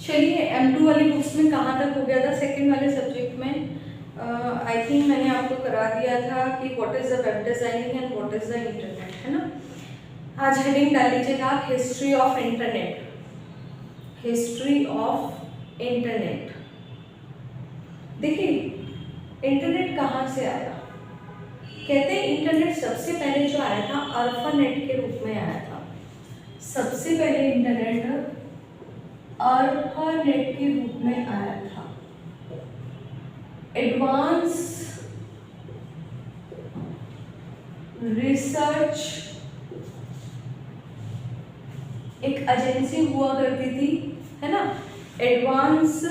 चलिए M2 वाली books में कहाँ तक हो गया था, सेकंड वाले सब्जेक्ट में आई थिंक मैंने आपको करा दिया था कि what is the web designing and what is the internet, है ना। आज हेडिंग डाल लीजिएगा history of internet, history of internet. देखिए इंटरनेट कहाँ से आया, कहते हैं इंटरनेट सबसे पहले जो आया था ARPANET के रूप में आया था। सबसे पहले इंटरनेट ARPANET के रूप में आया था। एडवांस रिसर्च एक एजेंसी हुआ करती थी, है ना, advance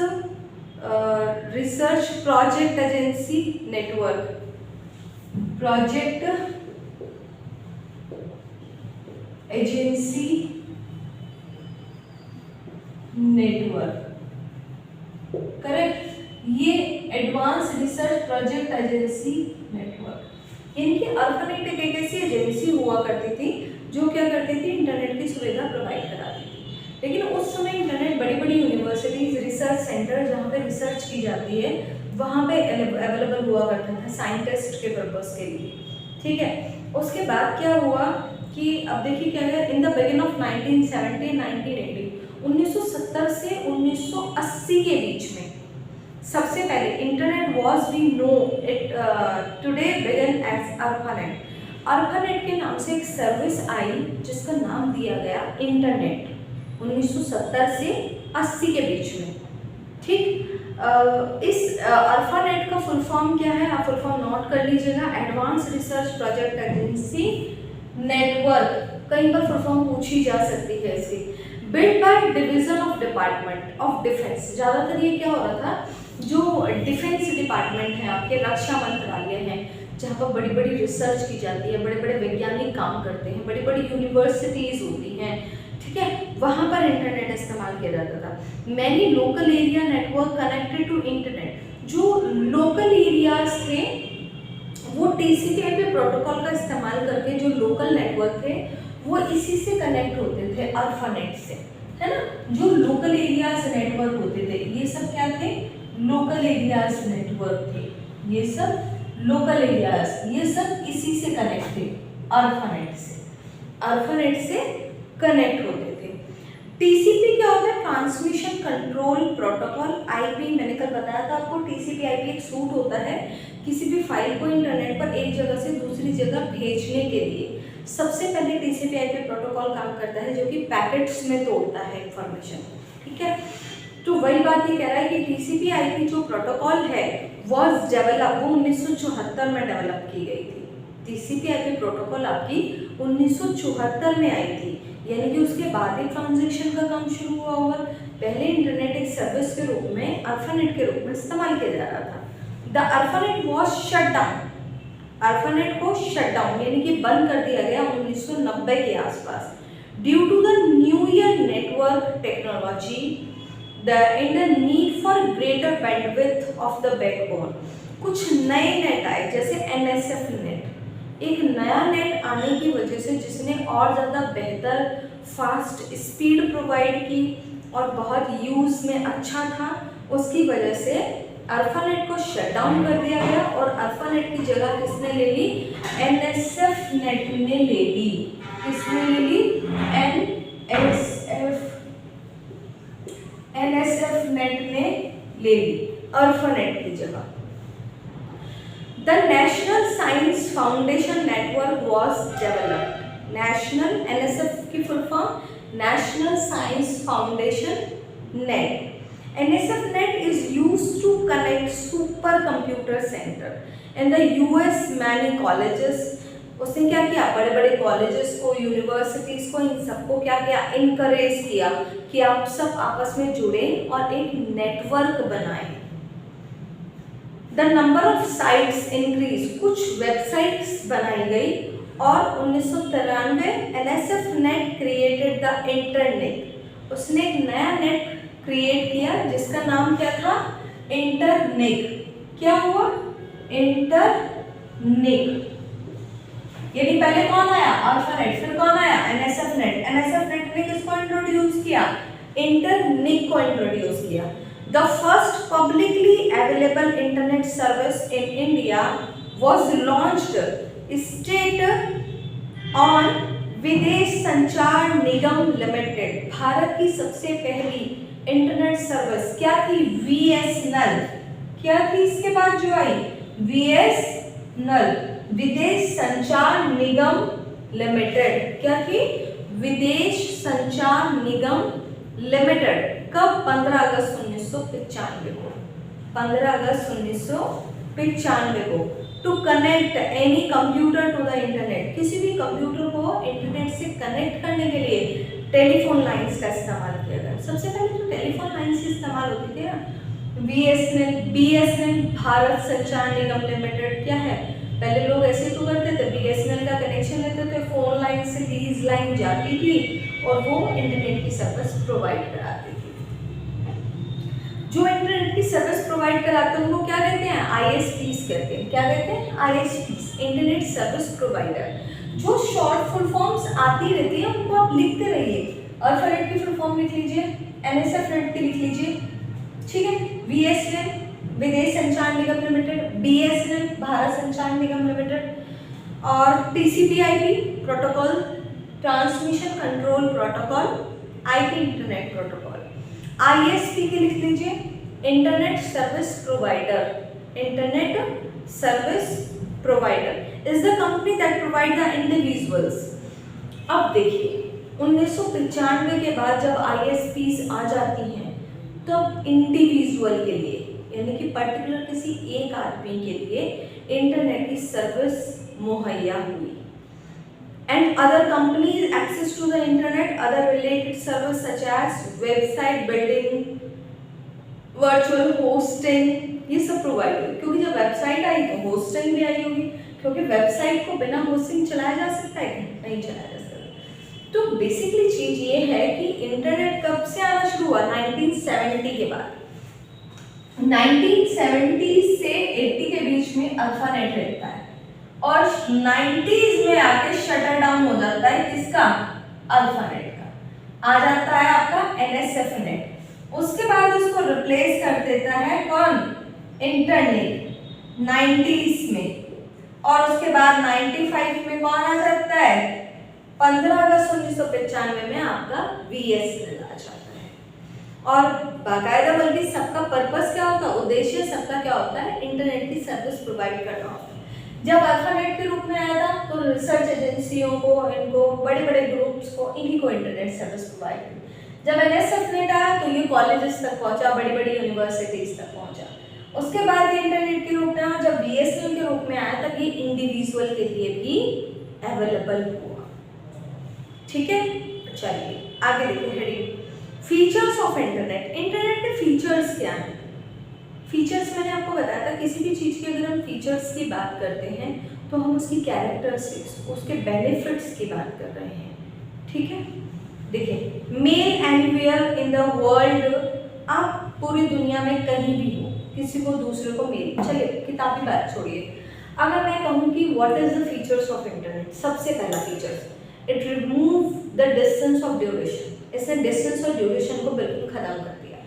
research project agency network, project agency network, correct. ये advance research project agency network, इनकी ARPANET एक ऐसी एजेंसी हुआ करती थी जो क्या करती थी, इंटरनेट की सुविधा प्रोवाइड कराती थी। लेकिन उस समय इंटरनेट बड़ी बड़ी यूनिवर्सिटीज, रिसर्च सेंटर जहाँ पे रिसर्च की जाती है वहाँ पे अवेलेबल हुआ करता था साइंटिस्ट के पर्पस के लिए, ठीक है। उसके बाद क्या हुआ कि अब देखिए क्या है, इन द बिगिन ऑफ 1970 1980 1970 से 1980 के बीच में सबसे पहले internet was we know it today began as ARPANET। ARPANET के नाम से एक सर्विस आई जिसका नाम दिया गया इंटरनेट 1970 से 80 के बीच में, ठीक। इस ARPANET का फुल फॉर्म क्या है, आप फुल फॉर्म नोट कर लीजिएगा, advance research project agency network. कई बार फुल फॉर्म पूछी जा सकती है इसकी। Build by division of department of defence, ज़्यादातर ये क्या हो रहा था, जो डिफेंस डिपार्टमेंट है आपके, रक्षा मंत्रालय है, जहाँ पर बड़ी बड़ी रिसर्च की जाती है, बड़े बड़े वैज्ञानिक काम करते हैं, बड़ी बड़ी यूनिवर्सिटीज़ होती हैं, ठीक है, वहाँ पर इंटरनेट इस्तेमाल किया जाता था। Many local area network connected to internet, जो लोकल एरियाज थे वो TCP/IP प्रोटोकॉल का इस्तेमाल करके जो लोकल नेटवर्क थे वो इसी से कनेक्ट होते थे, ARPANET से, है ना। जो लोकल एरियाज नेटवर्क होते थे ये सब क्या थे, लोकल एरियाज नेटवर्क थे, ये सब लोकल एरियाज, ये सब इसी से कनेक्ट थे, ARPANET से कनेक्ट होते थे। TCP क्या होता है, ट्रांसमिशन कंट्रोल प्रोटोकॉल। IP मैंने कल बताया था आपको, TCP/IP एक सूट होता है किसी भी फाइल को इंटरनेट पर एक जगह से दूसरी जगह भेजने के लिए। सबसे पहले TCP/IP प्रोटोकॉल काम करता है जो कि पैकेट्स में तोड़ता है इंफॉर्मेशन, ठीक है। तो वही बात ये कह रहा है कि TCP/IP जो प्रोटोकॉल है वॉज डेवलप, वो 1974 में डेवलप की गई थी। TCP/IP प्रोटोकॉल आपकी 1974 में आई थी, यानी कि उसके बाद ही ट्रांजेक्शन का काम शुरू हुआ होगा। पहले इंटरनेट एक सर्विस के रूप में, ARPANET के रूप में इस्तेमाल किया जा रहा था। The ARPANET was shut down, ARPANEट को शट डाउन यानी कि बंद कर दिया गया 1990 के आसपास, due to the newer network technology and the need for greater bandwidth of the backbone. कुछ नए नेट आए जैसे NSF नेट, एक नया नेट आने की वजह से जिसने और ज़्यादा बेहतर फास्ट स्पीड प्रोवाइड की और बहुत यूज़ में अच्छा था, उसकी वजह से ARPANET को शट डाउन कर दिया गया और ARPANET की जगह किसने ले ली, NSF नेट ने ले ली। किसने ले ली, NSF नेट ने ले ली ARPANET की जगह। The national science foundation network was developed. National, NSF की full form national science foundation net. NSF net is used to connect supercomputer center in the US many colleges। उसने क्या किया, बड़े बड़े कॉलेजेस को, यूनिवर्सिटीज को, इन सबको क्या किया, इनकरेज किया कि आप सब आपस में जुड़े और एक नेटवर्क बनाएं। The number of sites increase, कुछ वेबसाइट्स बनाई गई और 1993 NSF net created the internet. उसने एक नया नेट क्रिएट किया जिसका नाम क्या था, इंटरनेट। क्या हुआ, इंटरनेट। यानी पहले कौन आया, ARPANET, फिर कौन आया, NSF नेट। NSF नेट ने किसको इंट्रोड्यूस किया, इंटरनिक को इंट्रोड्यूस किया। The first publicly available internet service in India was launched state on विदेश संचार निगम लिमिटेड। भारत की सबसे पहली इंटरनेट सर्विस क्या थी? VSNL। क्या थी इसके बाद जो आई? VSNL, विदेश संचार निगम लिमिटेड। क्या थी? विदेश संचार निगम लिमिटेड। कब? 15 अगस्त 1995 को। 15 अगस्त 1995 को। To connect any computer to the internet, किसी भी कंप्यूटर को इंटरनेट से कनेक्ट करने के लिए टेलीफोन लाइंस का इस्तेमाल किया गया। सबसे पहले तो टेलीफोन लाइंस की इस्तेमाल होती थी ना। BSNL भारत संचार निगम लिमिटेड क्या है? पहले लोग ऐसे तो करते थे, BSNL का कनेक्शन लेते थे, फोन लाइन से लीज लाइन जाती थी और वो इंटरनेट की सर्विस प्रोवाइड कराती थी। जो इंटरनेट की सर्विस प्रोवाइड कराते हैं उनको क्या कहते हैं? ISPs कहते हैं। क्या कहते हैं? ISPs, internet service provider. जो शॉर्ट फुल फॉर्म्स आती रहती है उनको आप लिखते रहिए। अल्फाबेट की फुल फॉर्म लिख लीजिए, NSF की लिख लीजिए, ठीक है। VSNL विदेश संचार निगम लिमिटेड, BSNL भारत संचार निगम लिमिटेड, और TCP/IP protocol, transmission control protocol, IP internet protocol. ISP के लिख लीजिए, internet service provider. Internet service provider is the company that provide the individuals. अब देखिए 1995 के बाद जब ISPs आ जाती हैं तब इंडिविजुअल के लिए, यानी कि पर्टिकुलर किसी एक आदमी के लिए इंटरनेट की सर्विस मुहैया हुई। And other companies access to the internet, other related service such as website building, virtual hosting, ये सब प्रोवाइड हुई। क्योंकि जब वेबसाइट आई तो होस्टिंग भी आई होगी, क्योंकि वेबसाइट को बिना होस्टिंग चलाया जा सकता है? नहीं चलाया जा सकता। तो बेसिकली चीज ये है कि इंटरनेट कब से आना शुरू हुआ? 1970 के बाद। 1970 से 80 के बीच में अल्फानेट रहता है और 90s में आके शटर डाउन हो जाता है किसका? अल्फानेट का। आ जाता है आपका NSF नेट। उसके बाद उसको रिप्लेस कर देता है कौन? इंटरनेट 90s में। और उसके बाद 95 में कौन आ जाता है? 15 अगस्त 1995 में आपका VSNL आ जाता है। और बाकायदा बल्कि सबका पर्पस क्या होता है? उद्देश्य सबका क्या होता है? इंटरनेट की सर्विस प्रोवाइड करना होता है। जब अल्फानेट के रूप में आया था तो रिसर्च एजेंसियों को, इनको बड़े बड़े ग्रुप्स को, इन्हीं को इंटरनेट सर्विस प्रोवाइड की। जब NSF नेट आया तो ये कॉलेजेस तक पहुंचा, बड़ी बड़ी यूनिवर्सिटीज तक पहुंचा। उसके बाद ये इंटरनेट के रूप में आया, जब BSNL के रूप में आया तब ये इंडिविजुअल के लिए भी अवेलेबल हुआ। ठीक है, चलिए आगे देखिए heading features of internet. Internet के फीचर्स क्या हैं? फीचर्स मैंने आपको बताया था, किसी भी चीज़ की अगर हम फीचर्स की बात करते हैं तो हम उसकी कैरेक्टरिस्टिक्स, उसके बेनिफिट्स की बात कर रहे हैं। ठीक है, देखिए mail anywhere in the world, आप पूरी दुनिया में कहीं भी हो, किसी को दूसरे को मेल, चलिए किताबी बात छोड़िए, अगर मैं कहूँ कि what is the features of internet, सबसे पहला feature it remove the distance of duration. इसने डिस्टेंस और ड्यूरेशन को बिल्कुल खत्म कर दिया।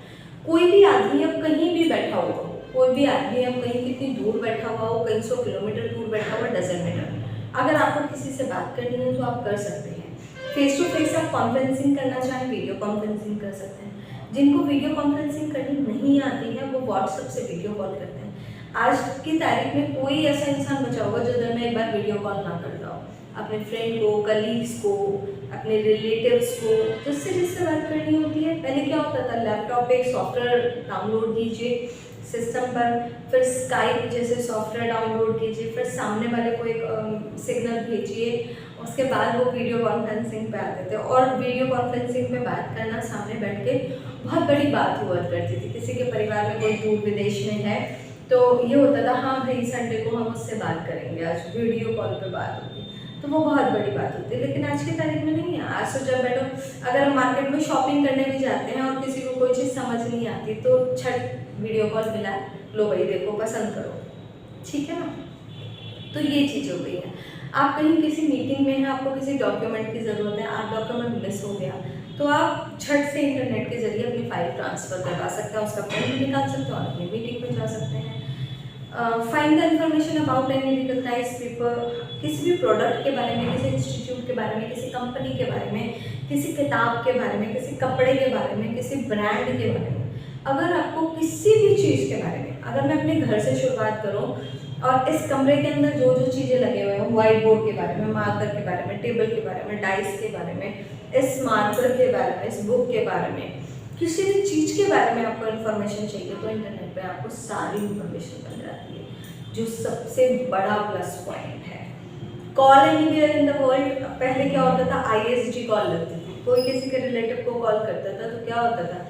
कोई भी आदमी अब कहीं भी बैठा हुआ हो, कोई भी आदमी अब कहीं कितनी दूर बैठा हुआ हो, कई 100 किलोमीटर दूर बैठा हुआ, डजंट मैटर, अगर आपको किसी से बात करनी है तो आप कर सकते हैं। फेस टू फेस आप कॉन्फ्रेंसिंग करना चाहें, वीडियो कॉन्फ्रेंसिंग कर सकते हैं। जिनको वीडियो कॉन्फ्रेंसिंग करनी नहीं आती है वो व्हाट्सएप से वीडियो कॉल करते हैं। आज की तारीख में कोई ऐसा इंसान बचा होगा जो दिन में एक बार वीडियो कॉल ना करता हो, अपने फ्रेंड को, कलीग्स को, अपने रिलेटिव्स को, जिससे बात करनी होती है। पहले क्या होता था, लैपटॉप पे एक सॉफ्टवेयर डाउनलोड कीजिए सिस्टम पर, फिर स्काइप जैसे सॉफ्टवेयर डाउनलोड कीजिए, फिर सामने वाले को एक सिग्नल भेजिए, उसके बाद वो वीडियो कॉन्फ्रेंसिंग पे आते थे। और वीडियो कॉन्फ्रेंसिंग पे बात करना सामने बैठ के बहुत बड़ी बात हुआ करती थी। किसी के परिवार में कोई दूर विदेश में है तो ये होता था, हाँ भाई संडे को हम उससे बात करेंगे, आज वीडियो कॉल पे बात होगी, तो वो बहुत बड़ी बात होती है। लेकिन आज की तारीख में नहीं है। आज तो जब बैठो, अगर हम मार्केट में शॉपिंग करने भी जाते हैं और किसी को कोई चीज़ समझ नहीं आती तो छट वीडियो कॉल मिला, लो भाई देखो, पसंद करो, ठीक है ना। तो ये चीज़ हो गई है। आप कहीं किसी मीटिंग में हैं, आपको किसी डॉक्यूमेंट की ज़रूरत है, आप डॉक्यूमेंट मिस हो गया तो आप झट से इंटरनेट के ज़रिए अपनी फाइल ट्रांसफ़र करवा सकते हैं, उसका प्रिंट भी निकाल सकते हैं और अपनी मीटिंग में जा सकते हैं। Find the information about any recognise paper, किसी भी प्रोडक्ट के बारे में, किसी इंस्टीट्यूट के बारे में, किसी कंपनी के बारे में, किसी किताब के बारे में, किसी कपड़े के बारे में, किसी ब्रांड के बारे में, अगर आपको किसी भी चीज़ के बारे में, अगर मैं अपने घर से शुरुआत करूँ और इस कमरे के अंदर जो जो चीज़ें लगे हुए हैं, व्हाइट बोर्ड के बारे में, मार्कर के बारे में, टेबल के बारे में, डाइस के बारे में, इस मार्कर के बारे में, इस बुक के बारे में, किसी भी चीज़ के बारे में आपको इन्फॉर्मेशन चाहिए तो इंटरनेट पे आपको सारी इन्फॉर्मेशन मिल जाती है, जो सबसे बड़ा प्लस पॉइंट है। Call anywhere in the world, पहले क्या होता था, ISG कॉल लगती थी, कोई किसी के रिलेटिव को कॉल करता था तो क्या होता था